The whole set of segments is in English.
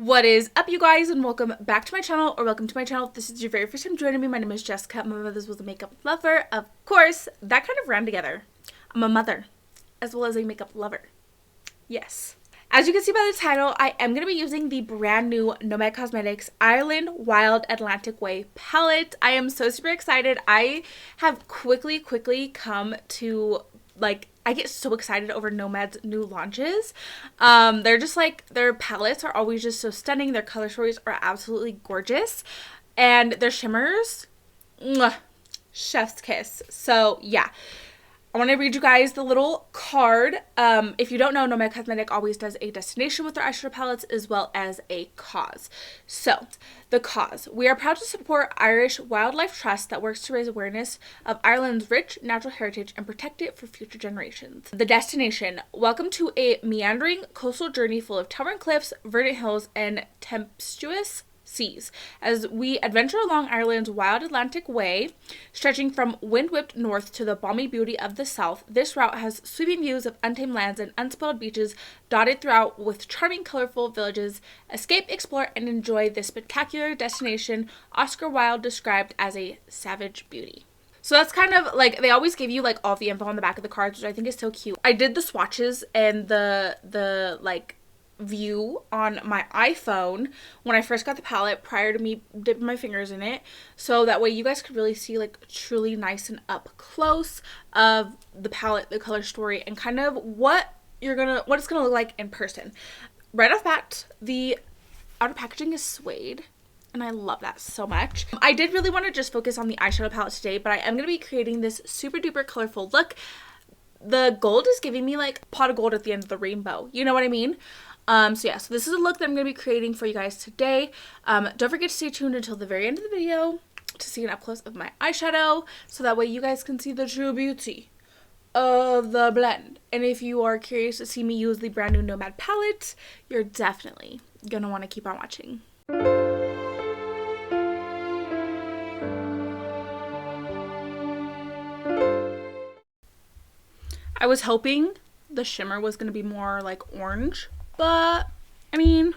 What is up, you guys, and welcome back to my channel, or welcome to my channel if this is your very first time joining me. My name is Jessica. My mother was a makeup lover. Of course, that kind of ran together. I'm a mother as well as a makeup lover. Yes. As you can see by the title, I am going to be using the brand new Nomad Cosmetics Ireland Wild Atlantic Way palette. I am so super excited. I have quickly come to, like, I get so excited over Nomad's new launches. They're just like, their palettes are always just so stunning. Their color stories are absolutely gorgeous. And their shimmers, mwah, chef's kiss. So yeah, I want to read you guys the little card. If you don't know, Nomad Cosmetic always does a destination with their eyeshadow palettes as well as a cause. So, the cause. We are proud to support Irish Wildlife Trust that works to raise awareness of Ireland's rich natural heritage and protect it for future generations. The destination. Welcome to a meandering coastal journey full of towering cliffs, verdant hills, and tempestuous seas as we adventure along Ireland's wild Atlantic Way, stretching from wind-whipped north to the balmy beauty of the south. This route has sweeping views of untamed lands and unspoiled beaches dotted throughout with charming, colorful villages. Escape, explore, and enjoy this spectacular destination Oscar Wilde described as a savage beauty. So that's kind of like, they always give you like all the info on the back of the cards, which I think is so cute. I did the swatches and the like view on my iPhone when I first got the palette prior to me dipping my fingers in it, so that way you guys could really see like truly nice and up close of the palette, the color story, and kind of what it's gonna look like in person. Right off bat, the outer packaging is suede, and I love that so much. I did really want to just focus on the eyeshadow palette today, but I am gonna be creating this super duper colorful look. The gold is giving me like pot of gold at the end of the rainbow, you know what I mean? So this is a look that I'm going to be creating for you guys today. Don't forget to stay tuned until the very end of the video to see an up close of my eyeshadow, so that way you guys can see the true beauty of the blend. And if you are curious to see me use the brand new Nomad palette, you're definitely going to want to keep on watching. I was hoping the shimmer was going to be more like orange, but I mean,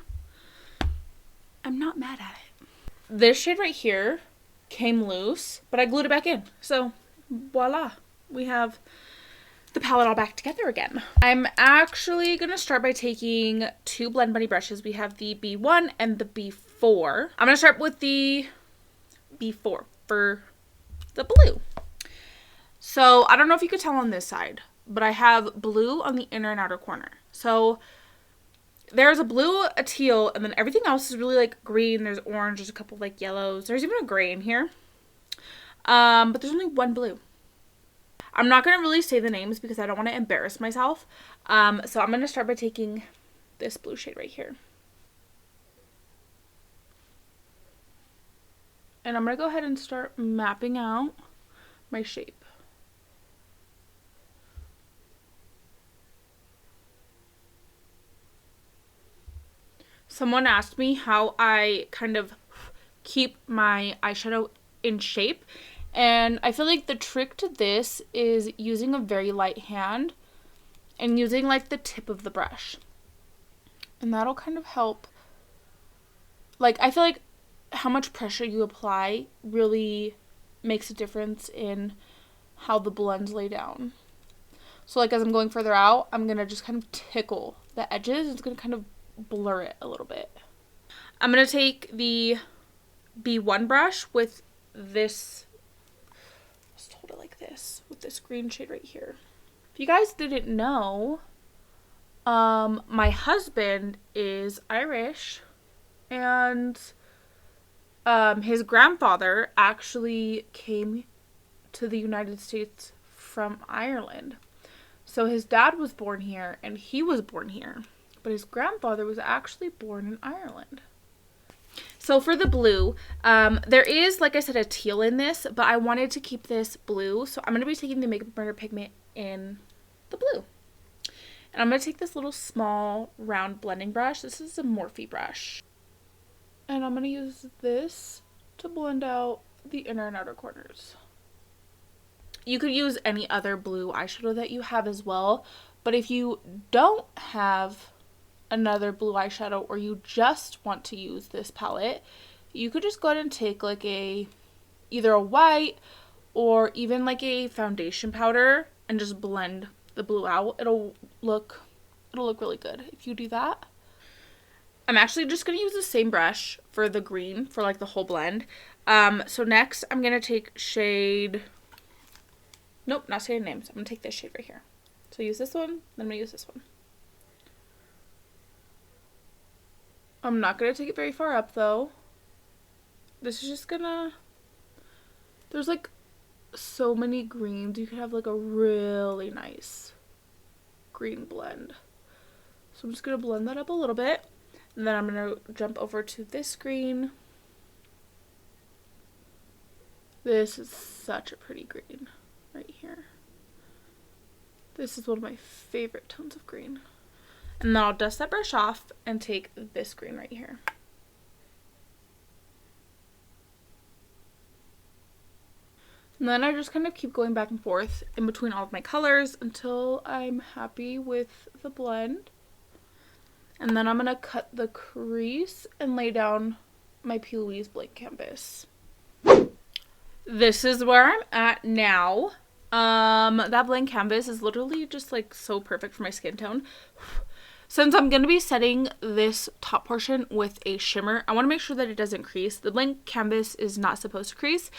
I'm not mad at it. This shade right here came loose, but I glued it back in. So voila, we have the palette all back together again. I'm actually going to start by taking two Blend Bunny brushes. We have the B1 and the B4. I'm going to start with the B4 for the blue. So I don't know if you could tell on this side, but I have blue on the inner and outer corner. So there's a blue, a teal, and then everything else is really like green. There's orange, there's a couple of like yellows. There's even a gray in here. But there's only one blue. I'm not going to really say the names because I don't want to embarrass myself. So I'm going to start by taking this blue shade right here. And I'm going to go ahead and start mapping out my shape. Someone asked me how I kind of keep my eyeshadow in shape, and I feel like the trick to this is using a very light hand and using like the tip of the brush, and that'll kind of help. Like, I feel like how much pressure you apply really makes a difference in how the blends lay down. So like as I'm going further out, I'm gonna just kind of tickle the edges. It's gonna kind of blur it a little bit. I'm going to take the B1 brush with this, let's hold it like this, with this green shade right here. If you guys didn't know, my husband is Irish, and his grandfather actually came to the United States from Ireland. So his dad was born here and he was born here, but his grandfather was actually born in Ireland. So for the blue, there is, like I said, a teal in this, but I wanted to keep this blue, so I'm going to be taking the Makeup Burner pigment in the blue. And I'm going to take this little small round blending brush. This is a Morphe brush. And I'm going to use this to blend out the inner and outer corners. You could use any other blue eyeshadow that you have as well, but if you don't have another blue eyeshadow, or you just want to use this palette, you could just go ahead and take like either a white or even like a foundation powder and just blend the blue out. It'll look really good if you do that. I'm actually just going to use the same brush for the green for like the whole blend. So next I'm going to take shade, nope, not saying names. I'm going to take this shade right here. So use this one, then I'm going to use this one. I'm not going to take it very far up though. This is just gonna, there's like so many greens. You could have like a really nice green blend. So I'm just going to blend that up a little bit. And then I'm going to jump over to this green. This is such a pretty green right here. This is one of my favorite tones of green. And then I'll dust that brush off and take this green right here. And then I just kind of keep going back and forth in between all of my colors until I'm happy with the blend. And then I'm going to cut the crease and lay down my Plouise blank canvas. This is where I'm at now. That blank canvas is literally just like so perfect for my skin tone. Since I'm going to be setting this top portion with a shimmer, I want to make sure that it doesn't crease. The blank canvas is not supposed to crease,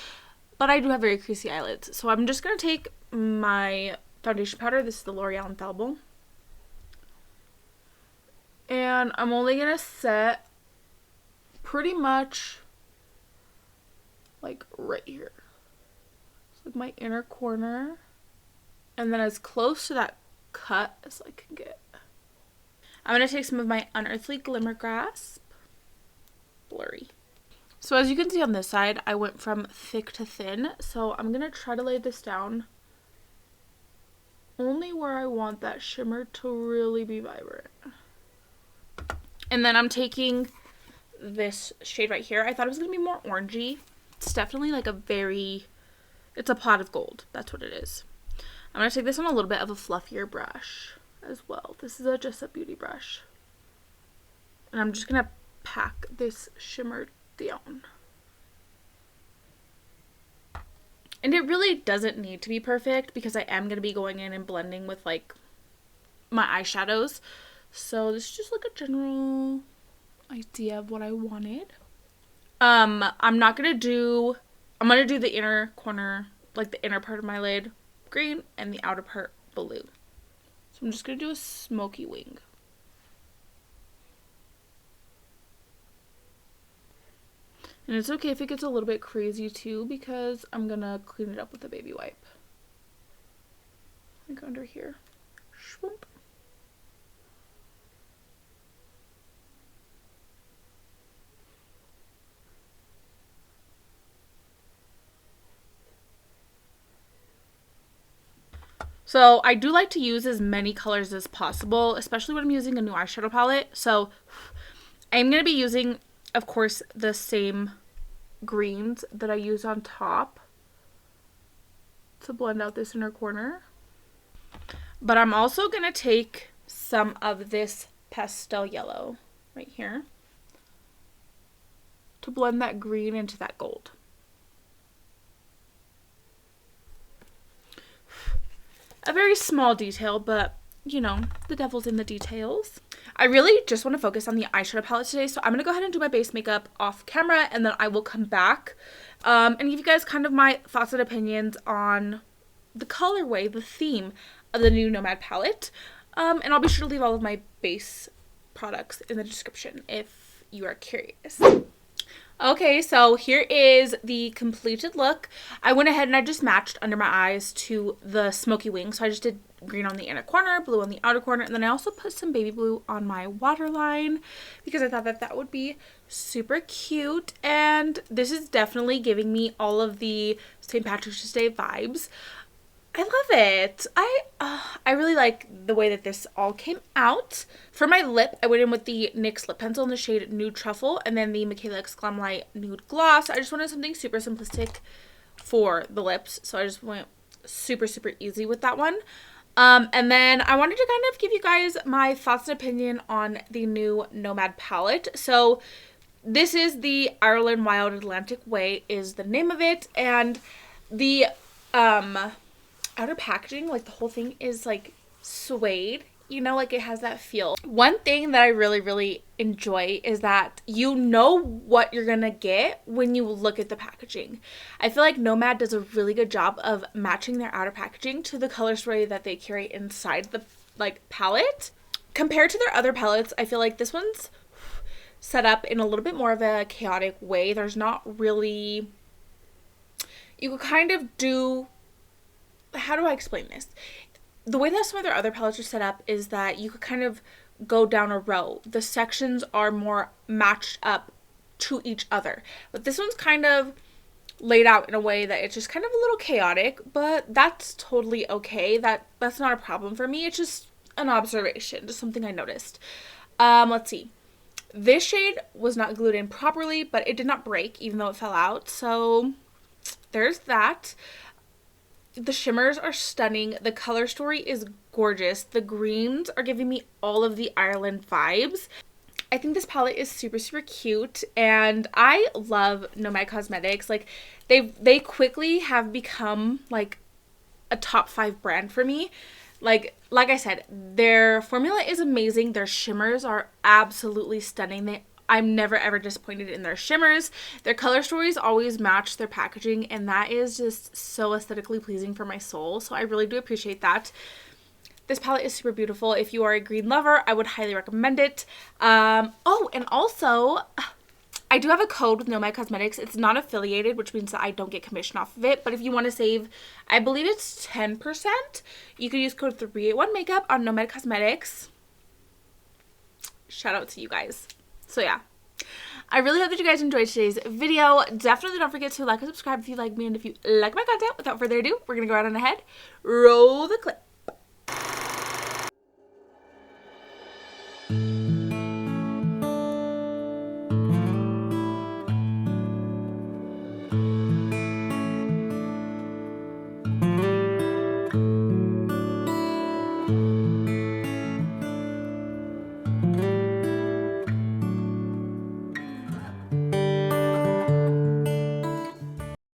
but I do have very creasy eyelids. So I'm just going to take my foundation powder. This is the L'Oreal Infallible. And I'm only going to set pretty much like right here. It's like my inner corner. And then as close to that cut as I can get. I'm going to take some of my Unearthly Glimmer Grasp. Blurry. So as you can see on this side, I went from thick to thin. So I'm going to try to lay this down only where I want that shimmer to really be vibrant. And then I'm taking this shade right here. I thought it was going to be more orangey. It's definitely like it's a pot of gold. That's what it is. I'm going to take this on a little bit of a fluffier brush as well. This is just a beauty brush. And I'm just going to pack this shimmer down. And it really doesn't need to be perfect because I am going to be going in and blending with like my eyeshadows. So this is just like a general idea of what I wanted. I'm going to do the inner corner, like the inner part of my lid green and the outer part blue. So I'm just going to do a smoky wing. And it's okay if it gets a little bit crazy too, because I'm going to clean it up with a baby wipe. Like under here. Shwoomp. So I do like to use as many colors as possible, especially when I'm using a new eyeshadow palette. So I'm going to be using, of course, the same greens that I use on top to blend out this inner corner. But I'm also going to take some of this pastel yellow right here to blend that green into that gold. A very small detail, but you know, the devil's in the details. I really just want to focus on the eyeshadow palette today, so I'm going to go ahead and do my base makeup off camera, and then I will come back and give you guys kind of my thoughts and opinions on the colorway, the theme of the new Nomad palette. And I'll be sure to leave all of my base products in the description if you are curious. Okay, so here is the completed look. I went ahead and I just matched under my eyes to the smoky wing. So I just did green on the inner corner, blue on the outer corner, and then I also put some baby blue on my waterline because I thought that that would be super cute. And this is definitely giving me all of the St. Patrick's Day vibes. I love it. I really like the way that this all came out. For my lip, I went in with the NYX lip pencil in the shade NudeTruffle and then the Mikayla X Glamlite Nude Gloss. I just wanted something super simplistic for the lips, so I just went super easy with that one. And then I wanted to kind of give you guys my thoughts and opinion on the new Nomad palette. So this is the Ireland Wild Atlantic Way is the name of it, and the outer packaging, like the whole thing is like suede, you know, like it has that feel. One thing that I really enjoy is that you know what you're gonna get when you look at the packaging. I feel like Nomad does a really good job of matching their outer packaging to the color story that they carry inside the like palette. Compared to their other palettes, I feel like this one's set up in a little bit more of a chaotic way. There's not really, you could kind of do, how do I explain this? The way that some of their other palettes are set up is that you could kind of go down a row. The sections are more matched up to each other. But this one's kind of laid out in a way that it's just kind of a little chaotic, but that's totally okay. That's not a problem for me. It's just an observation, just something I noticed. Let's see. This shade was not glued in properly, but it did not break even though it fell out. So there's that. The shimmers are stunning. The color story is gorgeous. The greens are giving me all of the Ireland vibes. I think this palette is super cute, and I love Nomad Cosmetics. Like they quickly have become like a top 5 brand for me. Like I said, their formula is amazing. Their shimmers are absolutely stunning. I'm never ever disappointed in their shimmers. Their color stories always match their packaging, and that is just so aesthetically pleasing for my soul. So I really do appreciate that. This palette is super beautiful. If you are a green lover, I would highly recommend it. Oh, and also, I do have a code with Nomad Cosmetics. It's not affiliated, which means that I don't get commission off of it. But if you want to save, I believe it's 10%, you could use code 381makeup on Nomad Cosmetics. Shout out to you guys. So yeah, I really hope that you guys enjoyed today's video. Definitely don't forget to like and subscribe if you like me and if you like my content. Without further ado, we're going to go right on ahead. Roll the clip.